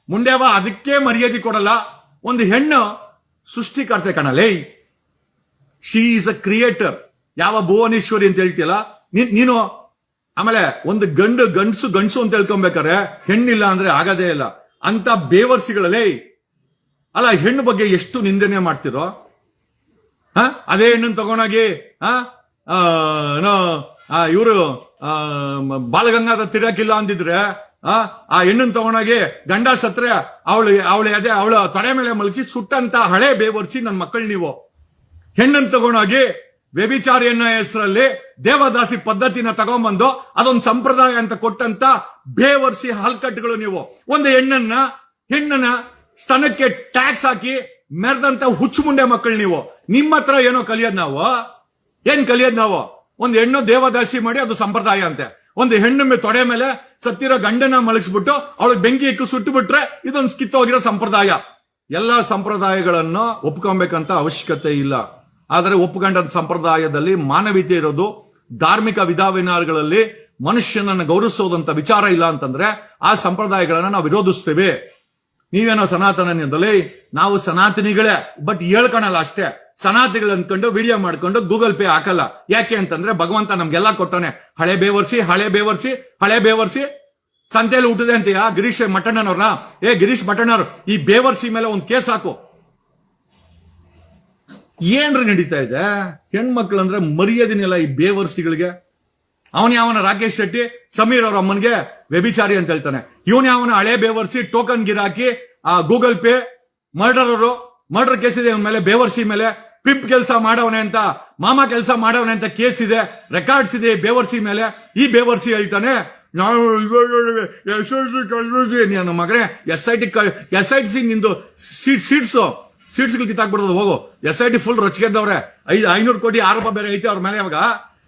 ಮುಂಡೆವ ಅದಕ್ಕೆ ಮರ್ಯಾದೆ ಕೊಡಲ್ಲ. ಒಂದು ಹೆಣ್ಣು ಸೃಷ್ಟಿಕರ್ತೆ ಕಣಲೇ, ಶಿ ಈಸ್ ಅ ಕ್ರಿಯೇಟರ್. ಯಾವ ಭುವನೇಶ್ವರಿ ಅಂತ ಹೇಳ್ತಿಯಲ್ಲ ನೀನು. ಆಮೇಲೆ ಒಂದು ಗಂಡಸು ಅಂತ ಹೇಳ್ಕೊಬೇಕಾರೆ ಹೆಣ್ಣಿಲ್ಲ ಅಂದ್ರೆ ಆಗದೇ ಇಲ್ಲ. ಅಂತ ಬೇವರ್ಸಿಗಳಲ್ಲೇ ಅಲ್ಲ, ಹೆಣ್ಣು ಬಗ್ಗೆ ಎಷ್ಟು ನಿಂದನೆ ಮಾಡ್ತಿರೋ. ಅದೇ ಹೆಣ್ಣನ್ನು ತಗೊಂಡೋಗಿ ಇವರು ಬಾಲಗಂಗಾಧರ್ ತಿರಕಿಲ್ಲ ಅಂದಿದ್ರೆ ಆ ಹೆಣ್ಣನ್ ತಗೊಂಡೋಗಿ ಗಂಡ ಸತ್ರೆ ಅವಳ ತೊಡೆ ಮೇಲೆ ಮಲಗಿಸಿ ಸುಟ್ಟಂತ ಹಳೆ ಬೇವರ್ಸಿ ನನ್ನ ಮಕ್ಕಳು ನೀವು. ಹೆಣ್ಣನ್ ತಗೊಂಡೋಗಿ ವ್ಯಭಿಚಾರಿ ಅನ್ನೋ ಹೆಸರಲ್ಲಿ ದೇವದಾಸಿ ಪದ್ಧತಿನ ತಗೊಂಡ್ಬಂದು ಅದೊಂದು ಸಂಪ್ರದಾಯ ಅಂತ ಕೊಟ್ಟಂತ ಬೇವರ್ಸಿ ಹಲ್ಕಟ್ಟುಗಳು ನೀವು. ಒಂದು ಹೆಣ್ಣನ್ನ ಸ್ತನಕ್ಕೆ ಟ್ಯಾಕ್ಸ್ ಹಾಕಿ ಮೆರೆದಂತ ಹುಚ್ಚು ಮುಂಡೆ ಮಕ್ಕಳು ನೀವು. ನಿಮ್ಮ ಹತ್ರ ಏನೋ ಕಲಿಯೋದ್ ನಾವು, ಏನ್ ಕಲಿಯೋದ್ ನಾವು? ಒಂದು ಹೆಣ್ಣು ದೇವದಾಸಿ ಮಾಡಿ ಅದು ಸಂಪ್ರದಾಯ ಅಂತೆ. ಒಂದು ಹೆಣ್ಣು ತೊಡೆ ಮೇಲೆ ಸತ್ತಿರೋ ಗಂಡನ ಮಲಗಿಸ್ಬಿಟ್ಟು ಅವಳಿಗೆ ಬೆಂಕಿ ಇಟ್ಟು ಸುಟ್ಟು ಬಿಟ್ರೆ ಇದೊಂದು ಕಿತ್ತೋಗಿರೋ ಸಂಪ್ರದಾಯ. ಎಲ್ಲಾ ಸಂಪ್ರದಾಯಗಳನ್ನು ಒಪ್ಕೊಬೇಕಂತ ಅವಶ್ಯಕತೆ ಇಲ್ಲ. ಆದರೆ ಒಪ್ಕೊಂಡ ಸಂಪ್ರದಾಯದಲ್ಲಿ ಮಾನವೀಯತೆ ಇರೋದು, ಧಾರ್ಮಿಕ ವಿಧಾನಗಳಲ್ಲಿ ಮನುಷ್ಯನನ್ನು ಗೌರವಿಸೋದಂತ ವಿಚಾರ ಇಲ್ಲ ಅಂತಂದ್ರೆ ಆ ಸಂಪ್ರದಾಯಗಳನ್ನ ನಾವು ವಿರೋಧಿಸ್ತೇವೆ. ನೀವೇನೋ ಸನಾತನದಲ್ಲಿ, ನಾವು ಸನಾತನಿಗಳೇ, ಬಟ್ ಹೇಳ್ಕೊಳಲ್ಲ ಅಷ್ಟೇ. ಸನಾತಿಗಳು ಅಂದ್ಕೊಂಡು ವಿಡಿಯೋ ಮಾಡ್ಕೊಂಡು ಗೂಗಲ್ ಪೇ ಹಾಕಲ್ಲ. ಯಾಕೆ ಅಂತಂದ್ರೆ ಭಗವಂತ ನಮ್ಗೆಲ್ಲ ಕೊಟ್ಟಾನೆ. ಹಳೆ ಬೇವರ್ಸಿ ಸಂತೆಯಲ್ಲಿ ಹುಟ್ಟಿದೆ ಅಂತೀಯ ಗಿರೀಶ್ ಮಠಣ್ಣನವ್ರನ್ನ? ಗಿರೀಶ್ ಮಠಣ್ಣವ್ರು, ಈ ಬೇವರ್ಸಿ ಮೇಲೆ ಒಂದು ಕೇಸ್ ಹಾಕು. ಏನ್ರಿ ನಡೀತಾ ಇದೆ? ಹೆಣ್ಮಕ್ಳು ಅಂದ್ರೆ ಮರ್ಯಾದಿನಿಲ್ಲ ಈ ಬೇವರ್ಸಿಗಳಿಗೆ. ಯಾವನ ರಾಕೇಶ್ ಶೆಟ್ಟಿ ಸಮೀರ್ ಅವ್ರ ಅಮ್ಮನ್ಗೆ ವ್ಯಭಿಚಾರಿ ಅಂತ ಹೇಳ್ತಾನೆ. ಯಾವನ ಹಳೆ ಬೇವರ್ಸಿ ಟೋಕನ್ ಗಿರಾಕಿ ಗೂಗಲ್ ಪೇ ಮರ್ಡರ್ ಕೇಸ್ ಇದೆ ಇವನ್ ಮೇಲೆ, ಬೇವರ್ಸಿ ಮೇಲೆ. ಪಿಂಪ್ ಕೆಲಸ ಮಾಡವನೆ ಅಂತ, ಮಾಮ ಕೆಲಸ ಮಾಡವನೆ ಅಂತ ಕೇಸ್ ಇದೆ, ರೆಕಾರ್ಡ್ಸ್ ಇದೆ ಬೇವರ್ಸಿ ಮೇಲೆ. ಈ ಬೇವರ್ಸಿ ಹೇಳ್ತಾನೆ ನಾವು ನನ್ನ ಮಗನೇ SIT ನಿಂದು ಸೀಟ್ಸ್ಗಳು ಕಿತ್ತಾಕ್ಬಿಡೋದು. ಹೋಗು, SIT ಫುಲ್ ರೊಚ್ಗೆದ್ದವ್ರೆ. 500 ಕೋಟಿ ಆರೋಪ ಬೇರೆ ಐತೆ ಅವ್ರ ಮೇಲೆ. ಅವಾಗ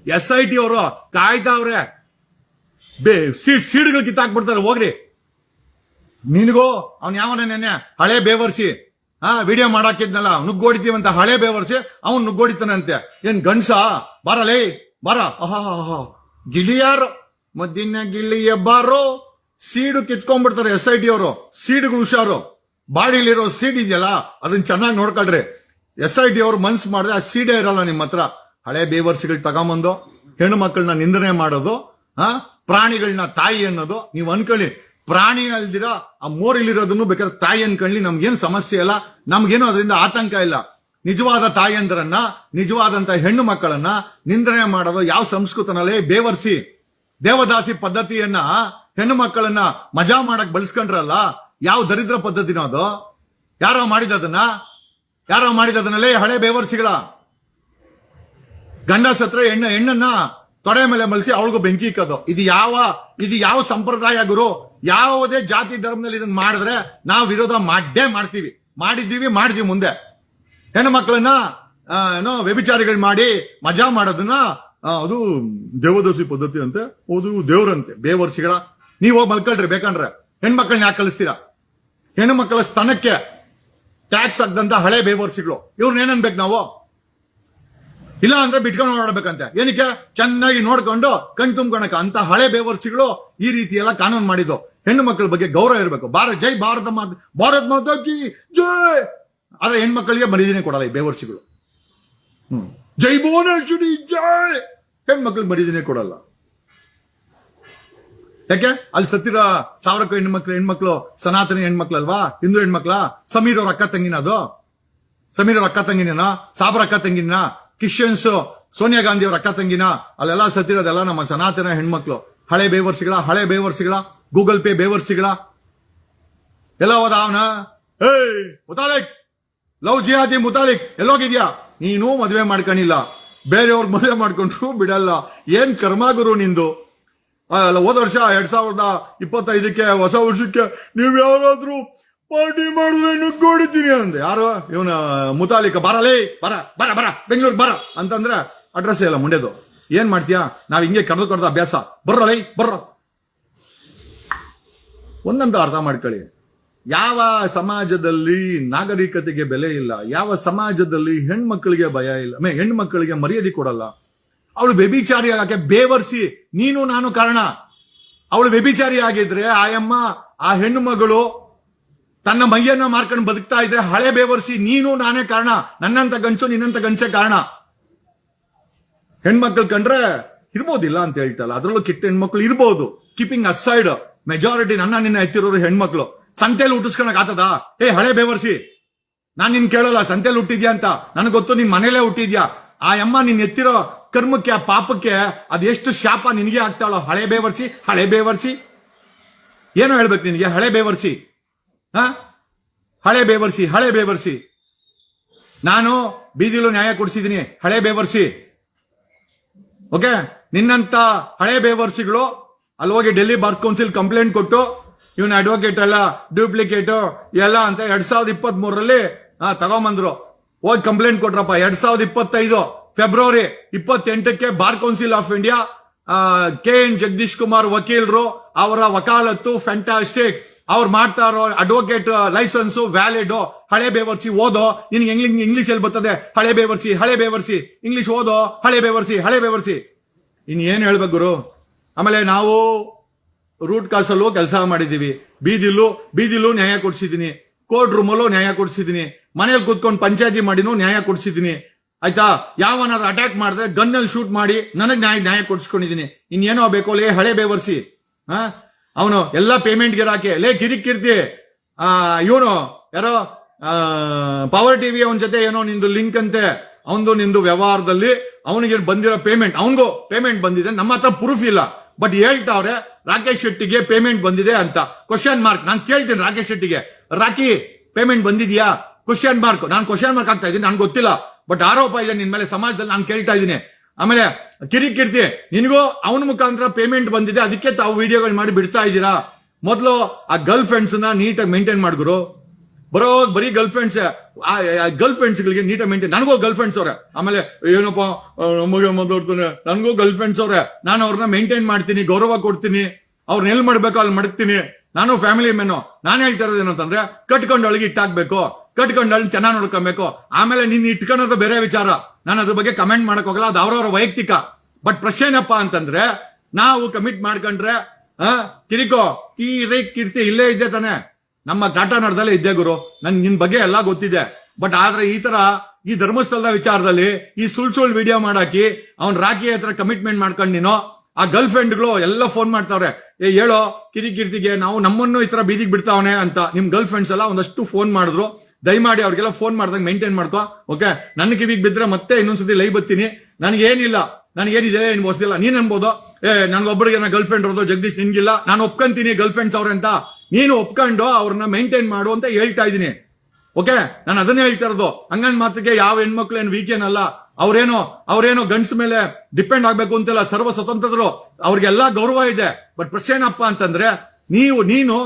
SIT ಅವರು ಕಾಯ್ತಾವ್ರೆ, ಸೀಟ್ಗಳು ಕಿತ್ತಾಕ್ಬಿಡ್ತಾರೆ. ಹೋಗ್ರಿ. ನಿನಗೂ ಯಾವನ ನೆನ್ನೆ ಹಳೆ ಬೇವರ್ಸಿ ವಿಡಿಯೋ ಮಾಡಾಕಿದ್ನಲ್ಲ, ನುಗ್ಗೋಡಿತೀವಂತ ಹಳೆ ಬೇವರ್ಸಿ ಅವನ್ ನುಗ್ಗೋಡಿತಾನಂತೆ. ಏನ್ ಗಂಡ್ಸ? ಬಾರಲೇ ಬಾರ. ಗಿಳಿಯಾರು ಮದ್ದಿನ ಗಿಳಿಯ ಬಾರೋ. ಸೀಡು ಕಿತ್ಕೊಂಡ್ಬಿಡ್ತಾರೆ SIT ಅವರು. ಸೀಡುಗಳು ಹುಷಾರು. ಬಾಡಿಲಿರೋ ಸೀಡ್ ಇದೆಯಲ್ಲ ಅದನ್ನ ಚೆನ್ನಾಗಿ ನೋಡ್ಕೊಳ್ರಿ. SIT ಅವರು ಮನ್ಸು ಮಾಡಿದ್ರೆ ಆ ಸೀಡೇ ಇರಲ್ಲ ನಿಮ್ಮ ಹತ್ರ. ಹಳೆ ಬೇವರ್ಸಿಗಳು ತಗೊಂಬಂದು ಹೆಣ್ಣು ಮಕ್ಕಳನ್ನ ನಿಂದನೆ ಮಾಡೋದು, ಪ್ರಾಣಿಗಳನ್ನ ತಾಯಿ ಅನ್ನೋದು. ನೀವು ಅನ್ಕೊಳ್ಳಿ, ಪ್ರಾಣಿ ಅಲ್ದಿರ ಆ ಮೋರಿಲಿರೋದನ್ನು ಬೇಕಾದ್ರೆ ತಾಯಿ ಅನ್ಕೊಳ್ಳಿ, ನಮ್ಗೇನು ಸಮಸ್ಯೆ ಇಲ್ಲ, ನಮ್ಗೇನು ಅದರಿಂದ ಆತಂಕ ಇಲ್ಲ. ನಿಜವಾದ ತಾಯಿಯಂದ್ರನ್ನ, ನಿಜವಾದಂತ ಹೆಣ್ಣು ಮಕ್ಕಳನ್ನ ನಿಂದನೆ ಮಾಡೋದು ಯಾವ ಸಂಸ್ಕೃತನಲ್ಲೇ? ಬೇವರ್ಸಿ ದೇವದಾಸಿ ಪದ್ಧತಿಯನ್ನ ಹೆಣ್ಣು ಮಕ್ಕಳನ್ನ ಮಜಾ ಮಾಡಕ್ ಬಳಸ್ಕೊಂಡ್ರಲ್ಲ, ಯಾವ ದರಿದ್ರ ಪದ್ಧತಿನೋ ಅದು? ಯಾರೋ ಮಾಡಿದದನ್ನಲ್ಲೇ ಹಳೆ ಬೇವರ್ಸಿಗಳ. ಗಂಡ ಸತ್ರ ಹೆಣ್ಣನ್ನ ತೊಡೆ ಮೇಲೆ ಮಲಸಿ ಅವಳಿಗೂ ಬೆಂಕಿ ಇಕ್ಕೋದು. ಇದು ಯಾವ ಸಂಪ್ರದಾಯ ಗುರು? ಯಾವುದೇ ಜಾತಿ ಧರ್ಮದಲ್ಲಿ ಇದನ್ನ ಮಾಡಿದ್ರೆ ನಾವು ವಿರೋಧ ಮಾಡ್ತೀವಿ, ಮಾಡಿದೀವಿ ಮುಂದೆ. ಹೆಣ್ಣು ಮಕ್ಕಳನ್ನ ವ್ಯಭಿಚಾರಿಗಳು ಮಾಡಿ ಮಜಾ ಮಾಡೋದನ್ನ ಅದು ದೇವದಾಸಿ ಪದ್ಧತಿ ಅಂತೆ, ಅದು ದೇವ್ರಂತೆ. ಬೇವರ್ಸಿಗಳ ನೀವು ಹೋಗಿ ಮಲ್ಕೊಳ್ರಿ ಬೇಕಂದ್ರೆ. ಹೆಣ್ಮಕ್ಳನ್ನ ಯಾಕೆ ಕಳಿಸ್ತೀರಾ? ಹೆಣ್ಣು ಮಕ್ಕಳ ಸ್ತನಕ್ಕೆ ಟ್ಯಾಕ್ಸ್ ಹಾಕ್ದಂತ ಹಳೆ ಬೇವರ್ಸಿಗಳು ಇವ್ರನ್ನ ಏನನ್ಬೇಕು ನಾವು? ಇಲ್ಲ ಅಂದ್ರೆ ಬಿಟ್ಕೊಂಡು ನೋಡ್ಬೇಕಂತೆ. ಏನಕ್ಕೆ? ಚೆನ್ನಾಗಿ ನೋಡ್ಕೊಂಡು ಕಣ್ ತುಂಬ್ಕೊಳಕ ಅಂತ ಹಳೆ ಬೇವರ್ಸಿಗಳು ಈ ರೀತಿ ಎಲ್ಲ ಕಾನೂನು ಮಾಡಿದ್ದು. ಹೆಣ್ಣು ಮಕ್ಕಳ ಬಗ್ಗೆ ಗೌರವ ಇರಬೇಕು. ಜೈ ಭಾರತ ಮಾತಾ ಕಿ ಜೈ. ಆದ್ರೆ ಹೆಣ್ಮಕ್ಳಿಗೆ ಮರ್ಯಾದೆನೇ ಕೊಡಲ್ಲ ಈ ಬೇವರ್ಸಿಗಳು. ಜೈ ಭುವನೇಶ್ವರಿ ಜೈ. ಹೆಣ್ಮಕ್ಳಿಗೆ ಮರ್ಯಾದೆನೇ ಕೊಡಲ್ಲ. ಯಾಕೆ? ಅಲ್ಲಿ ಸತ್ತಿರ 1000 ಹೆಣ್ಮಕ್ಳು ಸನಾತನಿ ಹೆಣ್ಮಕ್ಳಲ್ವಾ? ಹಿಂದೂ ಹೆಣ್ಮಕ್ಳ? ಸಮೀರ್ ಅವ್ರ ಅಕ್ಕ ತಂಗಿನ? ಅದು ಸಮೀರ್ ಅವ್ರ ಅಕ್ಕ ತಂಗಿನ? ಸಾಬ್ರ ಅಕ್ಕ ತಂಗಿನ? ಕ್ರಿಶ್ಚಿಯನ್ಸ್ ಸೋನಿಯಾ ಗಾಂಧಿ ಅವ್ರ ಅಕ್ಕ ತಂಗಿನ? ಅಲ್ಲೆಲ್ಲ ಸತ್ತಿರೋದೆಲ್ಲ ನಮ್ಮ ಸನಾತನ ಹೆಣ್ಮಕ್ಳು. ಹಳೆ ಬೇವರ್ಸಿಗಳ ಗೂಗಲ್ ಪೇ ಬೇವರ್ಸಿಗಳ ಎಲ್ಲ ಹೋದ ಅವನ. ಮುತಾಲಿಕ್, ಲವ್ ಜಿಹಾದಿ ಮುತಾಲಿಕ್ ಎಲ್ಲೋಗಿದ್ಯಾ? ನೀನು ಮದುವೆ ಮಾಡ್ಕೊಂಡಿಲ್ಲ, ಬೇರೆಯವ್ರ ಮದುವೆ ಮಾಡ್ಕೊಂಡ್ರು ಬಿಡಲ್ಲ. ಏನ್ ಕರ್ಮ ಗುರು ನಿಂದು? ಹೋದ ವರ್ಷ 2025ಕ್ಕೆ ಹೊಸ ವರ್ಷಕ್ಕೆ ನೀವ್ ಯಾರಾದ್ರೂ ಪಾರ್ಟಿ ಮಾಡಿದ್ರೆ ನುಗ್ಗೋಡಿತೀನಿ ಅಂದೆ. ಯಾರು? ಇವನ ಮುತಾಲಿಕ. ಬರ ಬೆಂಗಳೂರು ಬರ ಅಂತಂದ್ರೆ ಅಡ್ರೆಸ್ ಇಲ್ಲ ಮುಂಡೆದು. ಏನ್ ಮಾಡ್ತೀಯಾ? ನಾವ್ ಹಿಂಗೆ ಕರೆದು ಅಭ್ಯಾಸ. ಬರ್ರ ಒಂದಂತ ಅರ್ಥ ಮಾಡ್ಕೊಳ್ಳಿ. ಯಾವ ಸಮಾಜದಲ್ಲಿ ನಾಗರಿಕತೆಗೆ ಬೆಲೆ ಇಲ್ಲ, ಯಾವ ಸಮಾಜದಲ್ಲಿ ಹೆಣ್ಮಕ್ಳಿಗೆ ಭಯ ಇಲ್ಲ, ಹೆಣ್ಮಕ್ಳಿಗೆ ಮರ್ಯಾದೆ ಕೊಡಲ್ಲ. ಅವಳು ವ್ಯಭಿಚಾರಿ ಆಗಕ್ಕೆ ಬೇವರ್ಸಿ ನೀನು ನಾನು ಕಾರಣ. ಅವಳು ವ್ಯಭಿಚಾರಿ ಆಗಿದ್ರೆ ಆ ಹೆಣ್ಣು ಮಗಳು ತನ್ನ ಮೈಯನ್ನ ಮಾರ್ಕೊಂಡು ಬದುಕ್ತಾ ಇದ್ರೆ ಹಳೆ ಬೇವರ್ಸಿ ನೀನು ನಾನೇ ಕಾರಣ. ನನ್ನಂತ ಗಂಚು ನಿನ್ನಂತ ಗಂಚೆ ಕಾರಣ. ಹೆಣ್ಮಕ್ಳು ಕಂಡ್ರೆ ಇರ್ಬೋದಿಲ್ಲ ಅಂತ ಹೇಳ್ತಲ್ಲ, ಅದ್ರಲ್ಲೂ ಕೆಟ್ಟ ಹೆಣ್ಮಕ್ಳು ಇರ್ಬೋದು. ಕೀಪಿಂಗ್ ಅಸೈಡ್ ಮೆಜಾರಿಟಿ ನಿನ್ನ ಎತ್ತಿರೋರು ಹೆಣ್ಮಕ್ಳು. ಸಂತೆಯಲ್ಲಿ ಹುಟ್ಟಿಸ್ಕೊಳಕ್ ಆತದ? ಹಳೆ ಬೇವರ್ಸಿ, ನಾನ್ ನಿನ್ ಕೇಳಲ್ಲ ಸಂತೆಯಲ್ಲಿ ಹುಟ್ಟಿದ್ಯಾ ಅಂತ. ನನಗೆ ಗೊತ್ತು ನಿನ್ ಮನೇಲೆ ಹುಟ್ಟಿದ್ಯಾ. ಆ ಅಮ್ಮ ನಿನ್ ಎತ್ತಿರೋ ಕರ್ಮಕ್ಕೆ, ಆ ಪಾಪಕ್ಕೆ ಅದೆಷ್ಟು ಶಾಪ ನಿನಗೆ ಆಗ್ತಾಳೋ. ಹಳೆ ಬೇವರ್ಸಿ ಏನೋ ಹೇಳ್ಬೇಕು ನಿನಗೆ? ಹಳೆ ಬೇವರ್ಸಿ, ಹಳೆ ಬೇವರ್ಸಿ. ನಾನು ಬೀದಿಲೂ ನ್ಯಾಯ ಕೊಡಿಸಿದೀನಿ, ಹಳೆ ಬೇವರ್ಸಿ. ಓಕೆ, ನಿನ್ನಂತ ಹಳೆ ಬೇವರ್ಸಿಗಳು ಅಲ್ಲಿ ಹೋಗಿ ಡೆಲ್ಲಿ ಬಾರ್ ಕೌನ್ಸಿಲ್ ಕಂಪ್ಲೇಂಟ್ ಕೊಟ್ಟು ಇವನ್ ಅಡ್ವೊಕೇಟ್ ಎಲ್ಲ ಡ್ಯೂಪ್ಲಿಕೇಟ್ ಎಲ್ಲ ಅಂತ 2023 ತಗೊಂಬಂದ್ರು. ಹೋಗಿ ಕಂಪ್ಲೇಂಟ್ ಕೊಟ್ರಪ್ಪ. 2025 ಫೆಬ್ರವರಿ 28ಕ್ಕೆ bar council of India KN Jagadish Kumar ವಕೀಲರು ಅವರ ವಕಾಲತ್ತು ಫ್ಯಾಂಟಾಸ್ಟಿಕ್, ಅವ್ರು ಮಾಡ್ತಾ ಇರೋ ಅಡ್ವೊಕೇಟ್ ಲೈಸೆನ್ಸ್ ವ್ಯಾಲಿಡ್. ಹಳೆ ಬೇವರ್ಸಿ ಓದೋ, ನಿನ್ಗೆ ಇಂಗ್ಲಿಷ್ ಅಲ್ಲಿ ಬರ್ತದೆ. ಹಳೆ ಬೇವರ್ಸಿ ಇಂಗ್ಲಿಷ್ ಓದೋ. ಹಳೆ ಬೇವರ್ಸಿ. ಇನ್ ಏನ್ ಹೇಳ್ಬೇಕು ಗುರು? ಆಮೇಲೆ ನಾವು ರೂಟ್ ಕಾಸಲ್ಲೂ ಕೆಲಸ ಮಾಡಿದೀವಿ, ಬೀದಿಲೂ ನ್ಯಾಯ ಕೊಡ್ಸಿದೀನಿ, ಕೋರ್ಟ್ ರೂಮಲ್ಲೂ ನ್ಯಾಯ ಕೊಡ್ಸಿದೀನಿ, ಮನೇಲಿ ಕೂತ್ಕೊಂಡು ಪಂಚಾಯತಿ ಮಾಡಿನೂ ನ್ಯಾಯ ಕೊಡ್ಸಿದೀನಿ. ಆಯ್ತಾ? ಯಾವನಾದ್ರೂ ಅಟ್ಯಾಕ್ ಮಾಡಿದ್ರೆ ಗನ್ನಲ್ಲಿ ಶೂಟ್ ಮಾಡಿ ನನಗ್ ನ್ಯಾಯ ಕೊಡ್ಸ್ಕೊಂಡಿದೀನಿ. ಇನ್ನೇನೋ ಬೇಕು ಲೇ ಹಳೆ ಬೇವರ್ಸಿ. ಅವನು ಎಲ್ಲ ಪೇಮೆಂಟ್ ಗಿರಾಕಿ ಲೇ ಕಿರಿಕೀರ್ತಿ. ಇವನು ಯಾರೋ ಪವರ್ ಟಿವಿ ಅವನ ಜೊತೆ ಏನೋ ನಿಂದು ಲಿಂಕ್ ಅಂತೆ, ಅವನದು ನಿಂದು ವ್ಯವಹಾರದಲ್ಲಿ ಅವನಿಗೆ ಬಂದಿರೋ ಪೇಮೆಂಟ್, ಅವನಿಗೂ ಪೇಮೆಂಟ್ ಬಂದಿದೆ. ನಮ್ಮ ಹತ್ರ ಪ್ರೂಫ್ ಇಲ್ಲ, ಬಟ್ ಹೇಳ್ತಾವ್ರೆ ರಾಕೇಶ್ ಶೆಟ್ಟಿಗೆ ಪೇಮೆಂಟ್ ಬಂದಿದೆ ಅಂತ. Question mark. ನಾನು ಕೇಳ್ತೀನಿ ರಾಕೇಶ್ ಶೆಟ್ಟಿಗೆ, ರಾಕಿ ಪೇಮೆಂಟ್ ಬಂದಿದ್ಯಾ? Question mark. ನಾನು ಕ್ವಶನ್ ಮಾರ್ಕ್ ಆಗ್ತಾ ಇದ್ದೀನಿ, ನನ್ಗೆ ಗೊತ್ತಿಲ್ಲ, ಬಟ್ ಆರೋಪ ಇದೆ ನಿನ್ ಮೇಲೆ ಸಮಾಜದಲ್ಲಿ, ನಾನು ಕೇಳ್ತಾ ಇದ್ದೀನಿ. ಆಮೇಲೆ ಕಿರಿಕೀರ್ತಿ, ನಿನಗೂ ಅವನ ಮುಖಾಂತರ ಪೇಮೆಂಟ್ ಬಂದಿದೆ, ಅದಕ್ಕೆ ತಾವು ವಿಡಿಯೋಗಳು ಮಾಡಿ ಬಿಡ್ತಾ ಇದ್ದೀರಾ. ಮೊದಲು ಆ ಗರ್ಲ್ ಫ್ರೆಂಡ್ಸ್ ನ ನೀಟಾಗಿ ಮೇಂಟೈನ್ ಮಾಡ್ಗುರು. ಬರೀ ಗರ್ಲ್ ಫ್ರೆಂಡ್ಸ್ ಗಳಿಗೆ ನೀಟಾಗಿ ಮೇಂಟೈನ್. ನನಗೂ ಗರ್ಲ್ ಫ್ರೆಂಡ್ಸ್ ಅವ್ರೆ. ಆಮೇಲೆ ಏನಪ್ಪ ನಮಗೆ ಮಾತಾಡ್ತಾನೆ, ನನಗೂ ಗರ್ಲ್ ಫ್ರೆಂಡ್ಸ್ ಅವ್ರೆ. ನಾನು ಅವ್ರನ್ನ ಮೇಂಟೈನ್ ಮಾಡ್ತೀನಿ, ಗೌರವ ಕೊಡ್ತೀನಿ, ಅವ್ರನ್ನ ಎಲ್ಲಿ ಮಾಡ್ಬೇಕೋ ಅಲ್ಲಿ ಮಾಡ್ತೀನಿ. ನಾನು ಫ್ಯಾಮಿಲಿ ಮೆನು. ನಾನು ಹೇಳ್ತಾ ಇರೋದು ಏನಂತಂದ್ರೆ, ಕಟ್ಕೊಂಡು ಒಳಗೆ ಇಟ್ಟಾಕ್ಬೇಕು, ಕಟ್ಕೊಂಡು ಚೆನ್ನಾಗಿ ನೋಡ್ಕೊಬೇಕು. ಆಮೇಲೆ ನೀನ್ ಇಟ್ಕೊಳ್ಳೋದು ಬೇರೆ ವಿಚಾರ, ನಾನು ಅದ್ರ ಬಗ್ಗೆ ಕಮೆಂಟ್ ಮಾಡಕ್ ಹೋಗಲ್ಲ, ಅದು ಅವ್ರವ್ರ ವೈಯಕ್ತಿಕ. ಬಟ್ ಪ್ರಶ್ನೆ ಏನಪ್ಪ ಅಂತಂದ್ರೆ, ನಾವು ಕಮಿಟ್ ಮಾಡ್ಕೊಂಡ್ರೆ ಕಿರಿಕೋ ಕೀರ್ತಿ ಇಲ್ಲೇ ಇದ್ದೆ ತಾನೆ, ನಮ್ಮ ಕಾಟಾನಡದಲ್ಲೇ ಇದ್ದೆ ಗುರು. ನನ್ ನಿನ್ ಬಗ್ಗೆ ಎಲ್ಲಾ ಗೊತ್ತಿದೆ. ಬಟ್ ಆದ್ರೆ ಈ ತರ ಈ ಧರ್ಮಸ್ಥಳದ ವಿಚಾರದಲ್ಲಿ ಈ ಸುಳ್ ವಿಡಿಯೋ ಮಾಡಾಕಿ ಅವ್ನ್ ರಾಕಿ ಹತ್ರ ಕಮಿಟ್ಮೆಂಟ್ ಮಾಡ್ಕೊಂಡು ನೀನು ಆ ಗರ್ಲ್ ಫ್ರೆಂಡ್ಗಳು ಎಲ್ಲ ಫೋನ್ ಮಾಡ್ತಾವ್ರೆ, ಹೇಳೋ ಕಿರಿಕೀರ್ತಿಗೆ ನಾವು ನಮ್ಮನ್ನು ಈ ತರ ಬೀದಿಗೆ ಬಿಡ್ತಾವನೆ ಅಂತ. ನಿಮ್ ಗರ್ಲ್ ಫ್ರೆಂಡ್ಸ್ ಎಲ್ಲ ಒಂದಷ್ಟು ಫೋನ್ ಮಾಡಿದ್ರು. ದಯಮಾಡಿ ಅವ್ರಿಗೆಲ್ಲ ಫೋನ್ ಮಾಡ್ದಾಗ ಮೇಂಟೈನ್ ಮಾಡ್ಕೋ. ಓಕೆ, ನನ್ನ ಕಿವಿಗೆ ಬಿದ್ರೆ ಮತ್ತೆ ಇನ್ನೊಂದ್ಸತಿ ಲೈವ್ ಬರ್ತೀನಿ. ನನಗೇನಿಲ್ಲ, ನನಗೇನಿದೆ ಏನು ಹೊಸದಿಲ್ಲ. ನೀನ್ ಅನ್ಬೋದು ನನ್ಗೊಬ್ಬರಿಗೆ ಗರ್ಲ್ ಫ್ರೆಂಡ್ ಇರೋದು ಜಗದೀಶ್, ನಿನ್ಗಿಲ್ಲ. ನಾನು ಒಪ್ಕೊಂತೀನಿ ಗರ್ಲ್ ಫ್ರೆಂಡ್ಸ್ ಅವ್ರೆ ಅಂತ. ನೀನು ಒಪ್ಕೊಂಡು ಅವ್ರನ್ನ ಮೇಂಟೈನ್ ಮಾಡು ಅಂತ ಹೇಳ್ತಾ ಇದೀನಿ. ಓಕೆ, ನಾನು ಅದನ್ನೇ ಹೇಳ್ತಾ ಇರೋದು. ಹಂಗಂದ್ ಮಾತಿಗೆ ಯಾವ ಹೆಣ್ಮಕ್ಳು ಏನ್ ವೀಕ್ ಏನಲ್ಲ. ಅವ್ರೇನೋ ಗಂಡ್ಸ್ ಮೇಲೆ ಡಿಪೆಂಡ್ ಆಗ್ಬೇಕು ಅಂತೆಲ್ಲ, ಸರ್ವ ಸ್ವತಂತ್ರರು, ಅವ್ರಿಗೆಲ್ಲಾ ಗೌರವ ಇದೆ. ಬಟ್ ಪ್ರಶ್ನೆ ಏನಪ್ಪ ಅಂತಂದ್ರೆ, ನೀನು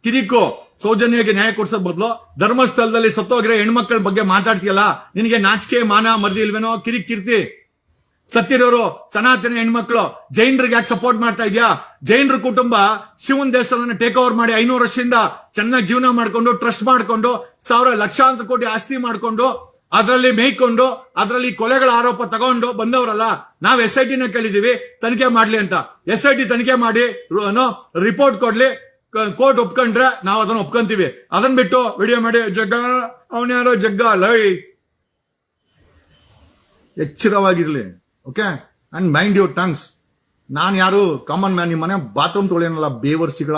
ಕಿರಿಕೋ ಸೌಜನ್ಯಗೆ ನ್ಯಾಯ ಕೊಡ್ಸೋದ್ ಬದಲು ಧರ್ಮಸ್ಥಳದಲ್ಲಿ ಸತ್ತೋಗಿರೋ ಹೆಣ್ಮಕ್ಳ ಬಗ್ಗೆ ಮಾತಾಡ್ತೀಯಲ್ಲ, ನಿನಗೆ ನಾಚಿಕೆ ಮಾನ ಮರ್ದಿ ಇಲ್ವೇನೋ? ಕಿರಿಕೀರ್ತಿ, ಸತ್ತಿರೋರು ಸನಾತನ ಹೆಣ್ಮಕ್ಳು ಜೈನರಿಗೆ ಯಾಕೆ ಸಪೋರ್ಟ್ ಮಾಡ್ತಾ ಇದ್ಯಾ? ಜೈನರ ಕುಟುಂಬ ಶಿವನ್ ದೇವಸ್ಥಾನ ಟೇಕ್ ಓವರ್ ಮಾಡಿ 500 ವರ್ಷದಿಂದ ಚೆನ್ನಾಗಿ ಜೀವನ ಮಾಡ್ಕೊಂಡು, ಟ್ರಸ್ಟ್ ಮಾಡ್ಕೊಂಡು, ಲಕ್ಷಾಂತರ ಕೋಟಿ ಆಸ್ತಿ ಮಾಡ್ಕೊಂಡು, ಅದರಲ್ಲಿ ಮೇಯ್ಕೊಂಡು, ಅದರಲ್ಲಿ ಕೊಲೆಗಳ ಆರೋಪ ತಗೊಂಡು ಬಂದವರಲ್ಲ. ನಾವ್ SIT ನ ಕೇಳಿದೀವಿ ತನಿಖೆ ಮಾಡ್ಲಿ ಅಂತ. SIT ತನಿಖೆ ಮಾಡಿ ರಿಪೋರ್ಟ್ ಕೊಡ್ಲಿ, ಕೋರ್ಟ್ ಒಪ್ಕೊಂಡ್ರೆ ನಾವು ಅದನ್ನ ಒಪ್ಕೊಂತೀವಿ. ಅದನ್ನ ಬಿಟ್ಟು ವಿಡಿಯೋ ಮಾಡಿ ಅವನ್ಯಾರೋ ಲೈ. ಎಚ್ಚರವಾಗಿರ್ಲಿ. Okay, and mind your tongues. ನಾನು ಯಾರು ಕಾಮನ್ ಮ್ಯಾನ್, ನಿಮ್ಮ ಮನೆ ಬಾತ್ರೂಮ್ ತೊಳೆಯನಲ್ಲ ಬೇವರ್ಸಿಗಳ.